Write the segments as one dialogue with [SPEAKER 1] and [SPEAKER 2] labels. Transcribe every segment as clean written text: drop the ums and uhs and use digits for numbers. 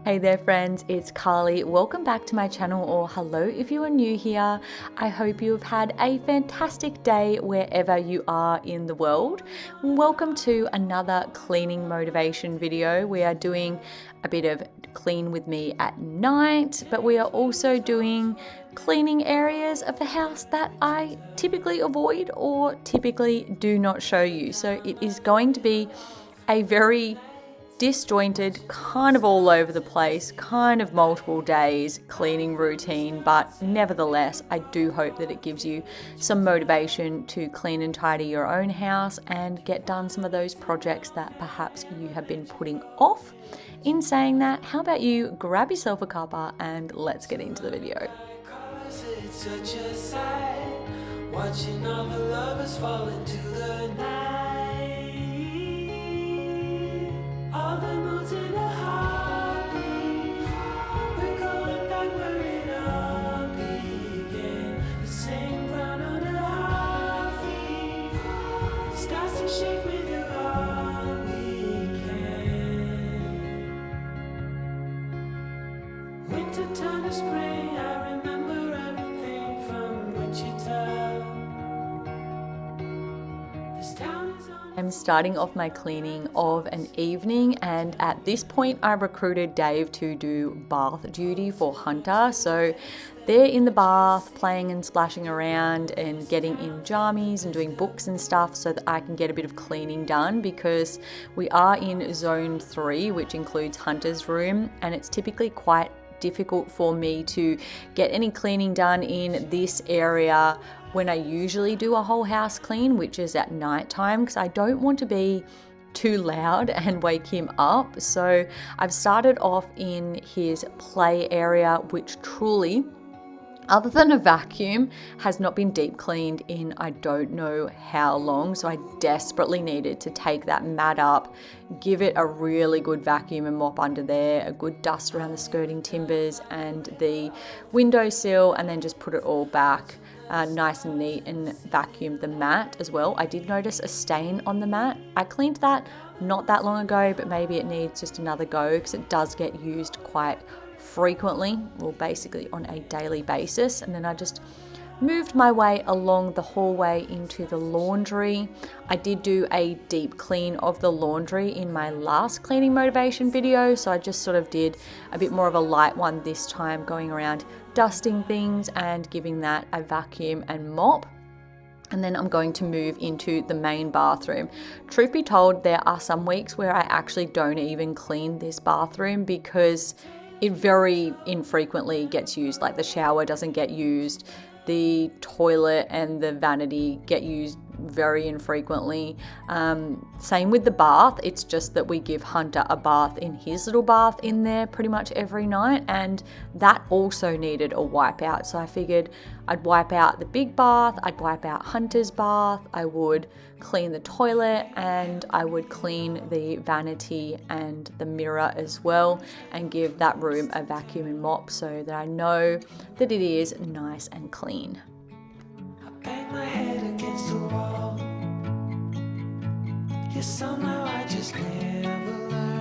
[SPEAKER 1] Hey there friends, it's Carly. Welcome back to my channel, or hello if you are new here. I hope you have had a fantastic day wherever you are in the world. Welcome to another cleaning motivation video. We are doing a bit of clean with me at night, but we are also doing cleaning areas of the house that I typically avoid or typically do not show you. So it is going to be a very disjointed, kind of all over the place, kind of multiple days cleaning routine, but nevertheless I do hope that it gives you some motivation to clean and tidy your own house and get done some of those projects that perhaps you have been putting off. In saying that, how about you grab yourself a cuppa and let's get into the video. Watching all the lovers fall into the night. All the moods in a heartbeat. We're going back where it all began. The same ground on the heartbeat. Starts to shake with you all we can. Winter time to spring, I remember everything from Wichita. I'm starting off my cleaning of an evening, and at this point I recruited Dave to do bath duty for Hunter. So they're in the bath playing and splashing around and getting in jammies and doing books and stuff so that I can get a bit of cleaning done, because we are in zone 3, which includes Hunter's room, and it's typically quite difficult for me to get any cleaning done in this area when I usually do a whole house clean, which is at night time, because I don't want to be too loud and wake him up. So I've started off in his play area, which truly, other than a vacuum, has not been deep cleaned in I don't know how long. So I desperately needed to take that mat up, give it a really good vacuum and mop under there, a good dust around the skirting timbers and the windowsill, and then just put it all back nice and neat, and vacuum the mat as well. I did notice a stain on the mat. I cleaned that not that long ago, but maybe it needs just another go because it does get used quite frequently, or basically on a daily basis. And then I just moved my way along the hallway into the laundry. I did do a deep clean of the laundry in my last cleaning motivation video, so I just sort of did a bit more of a light one this time, going around dusting things and giving that a vacuum and mop. And then I'm going to move into the main bathroom. Truth be told, there are some weeks where I actually don't even clean this bathroom because it very infrequently gets used. Like the shower doesn't get used, the toilet and the vanity get used very infrequently. Same with the bath. It's just that we give Hunter a bath in his little bath in there pretty much every night, and that also needed a wipe out. So I figured I'd wipe out the big bath, I'd wipe out Hunter's bath, I would clean the toilet, and I would clean the vanity and the mirror as well, and give that room a vacuum and mop so that I know that it is nice and clean. I bang my head against the wall. Yeah, somehow I just never learn.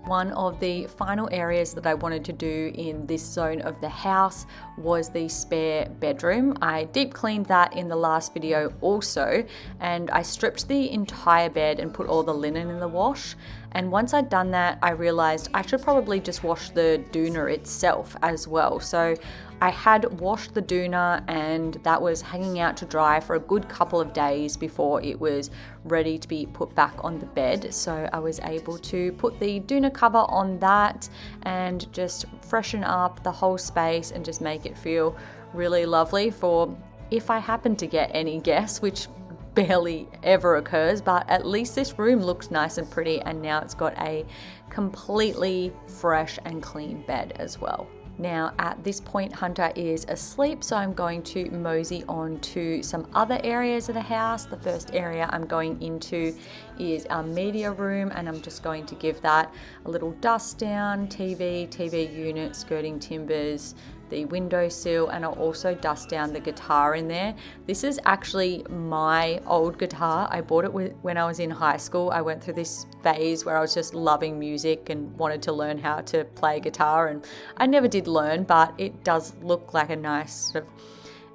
[SPEAKER 1] One of the final areas that I wanted to do in this zone of the house was the spare bedroom. I deep cleaned that in the last video also, and I stripped the entire bed and put all the linen in the wash. And once I'd done that, I realized I should probably just wash the doona itself as well. So I had washed the doona, and that was hanging out to dry for a good couple of days before it was ready to be put back on the bed. So I was able to put the doona cover on that and just freshen up the whole space and just make it feel really lovely for if I happen to get any guests, which barely ever occurs, but at least this room looks nice and pretty, and now it's got a completely fresh and clean bed as well. Now at this point Hunter is asleep, so I'm going to mosey on to some other areas of the house. The first area I'm going into is our media room, and I'm just going to give that a little dust down, TV unit, skirting timbers, the windowsill, and I'll also dust down the guitar in there. This is actually my old guitar. I bought it when I was in high school. I went through this phase where I was just loving music and wanted to learn how to play guitar, and I never did learn, but it does look like a nice sort of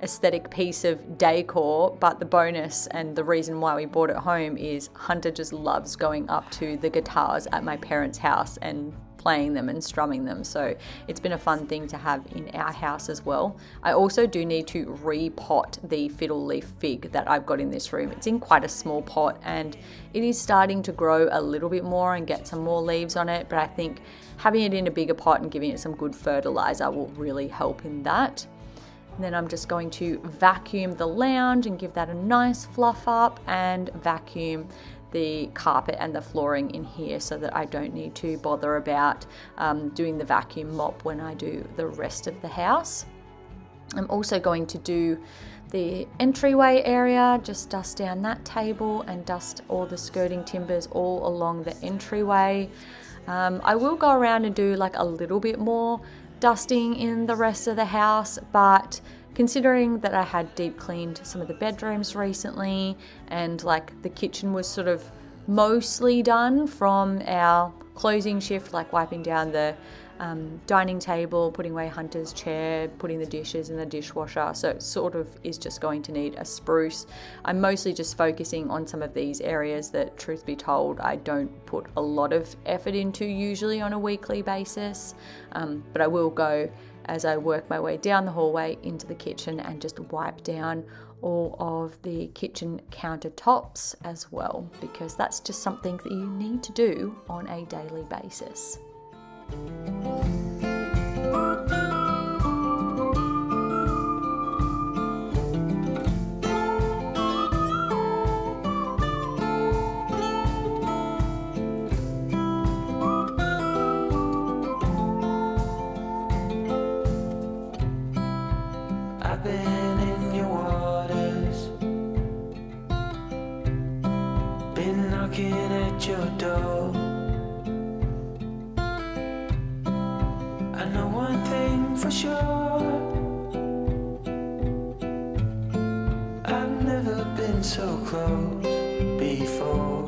[SPEAKER 1] aesthetic piece of decor. But the bonus and the reason why we bought it home is Hunter just loves going up to the guitars at my parents' house and playing them and strumming them, so it's been a fun thing to have in our house as well. I also do need to repot the fiddle leaf fig that I've got in this room. It's in quite a small pot and it is starting to grow a little bit more and get some more leaves on it, but I think having it in a bigger pot and giving it some good fertilizer will really help in that. And then I'm just going to vacuum the lounge and give that a nice fluff up, and vacuum the carpet and the flooring in here so that I don't need to bother about doing the vacuum mop when I do the rest of the house. I'm also going to do the entryway area, just dust down that table and dust all the skirting timbers all along the entryway. I will go around and do like a little bit more dusting in the rest of the house, but considering that I had deep cleaned some of the bedrooms recently and like the kitchen was sort of mostly done from our closing shift, like wiping down the dining table, putting away Hunter's chair, putting the dishes in the dishwasher, so it sort of is just going to need a spruce. I'm mostly just focusing on some of these areas that, truth be told, I don't put a lot of effort into usually on a weekly basis, but I will go as I work my way down the hallway into the kitchen and just wipe down all of the kitchen countertops as well, because that's just something that you need to do on a daily basis.
[SPEAKER 2] I've been in your waters, been knocking at your door. I know one thing for sure, I've never been so close before.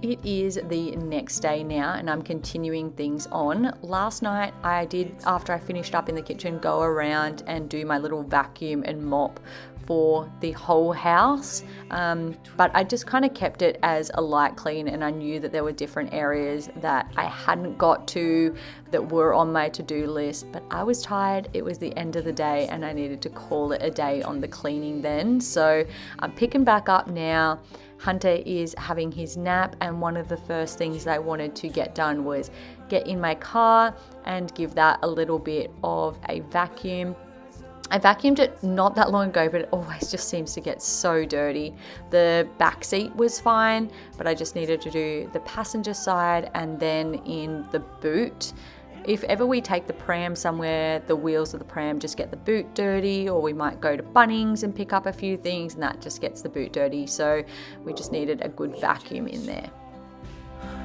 [SPEAKER 1] It is the next day now and I'm continuing things on. Last night I did, after I finished up in the kitchen, go around and do my little vacuum and mop for the whole house, but I just kind of kept it as a light clean, and I knew that there were different areas that I hadn't got to that were on my to-do list, but I was tired. It was the end of the day and I needed to call it a day on the cleaning then, so I'm picking back up now. Hunter is having his nap, and one of the first things that I wanted to get done was get in my car and give that a little bit of a vacuum. I vacuumed it not that long ago, but it always just seems to get so dirty. The back seat was fine, but I just needed to do the passenger side and then in the boot. If ever we take the pram somewhere, the wheels of the pram just get the boot dirty, or we might go to Bunnings and pick up a few things and that just gets the boot dirty. So we just needed a good vacuum in there.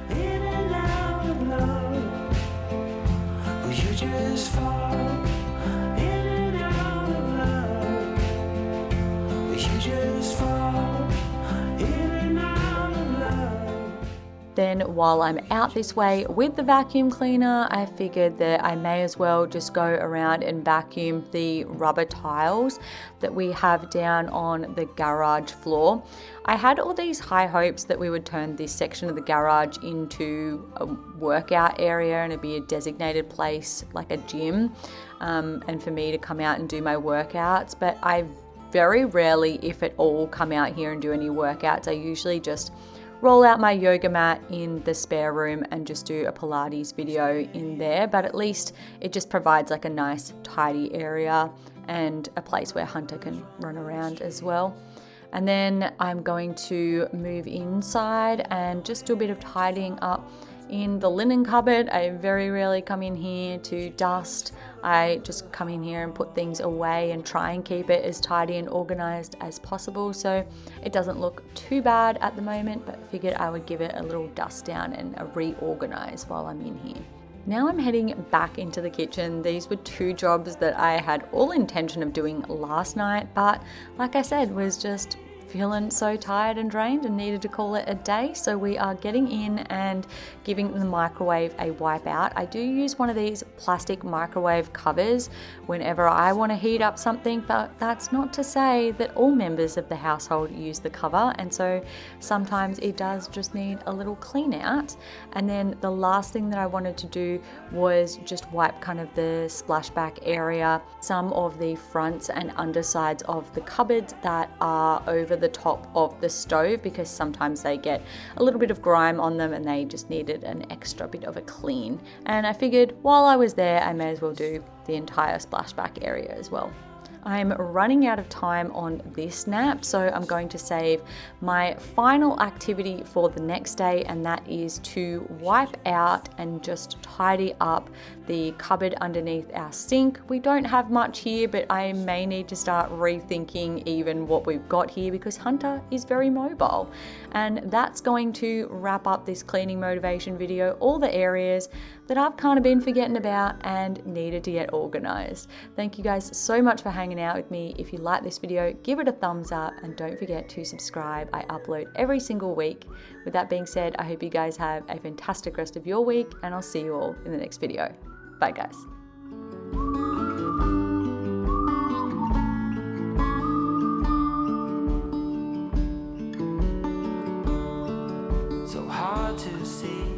[SPEAKER 2] In and out of love, will you just fall? In and out of love, will you just fall? In and out of love.
[SPEAKER 1] Then while I'm out this way with the vacuum cleaner, I figured that I may as well just go around and vacuum the rubber tiles that we have down on the garage floor. I had all these high hopes that we would turn this section of the garage into a workout area and it'd be a designated place like a gym, and for me to come out and do my workouts, but I very rarely, if at all, come out here and do any workouts. I usually just roll out my yoga mat in the spare room and just do a Pilates video in there, but at least it just provides like a nice tidy area and a place where Hunter can run around as well. And then I'm going to move inside and just do a bit of tidying up in the linen cupboard. I very rarely come in here to dust. I just come in here and put things away and try and keep it as tidy and organized as possible, so it doesn't look too bad at the moment, but figured I would give it a little dust down and a reorganize while I'm in here. Now I'm heading back into the kitchen. These were 2 jobs that I had all intention of doing last night, but like I said, was just feeling so tired and drained and needed to call it a day. So we are getting in and giving the microwave a wipe out. I do use one of these plastic microwave covers whenever I want to heat up something, but that's not to say that all members of the household use the cover, and so sometimes it does just need a little clean out. And then the last thing that I wanted to do was just wipe kind of the splashback area, some of the fronts and undersides of the cupboards that are over the top of the stove, because sometimes they get a little bit of grime on them and they just needed an extra bit of a clean. And I figured while I was there, I may as well do the entire splashback area as well. I'm running out of time on this nap, so I'm going to save my final activity for the next day, and that is to wipe out and just tidy up the cupboard underneath our sink. We don't have much here, but I may need to start rethinking even what we've got here, because Hunter is very mobile. And that's going to wrap up this cleaning motivation video, all the areas that I've kind of been forgetting about and needed to get organized. Thank you guys so much for hanging out with me. If you like this video, give it a thumbs up and don't forget to subscribe. I upload every single week. With that being said, I hope you guys have a fantastic rest of your week, and I'll see you all in the next video. Bye guys.
[SPEAKER 2] So hard to see.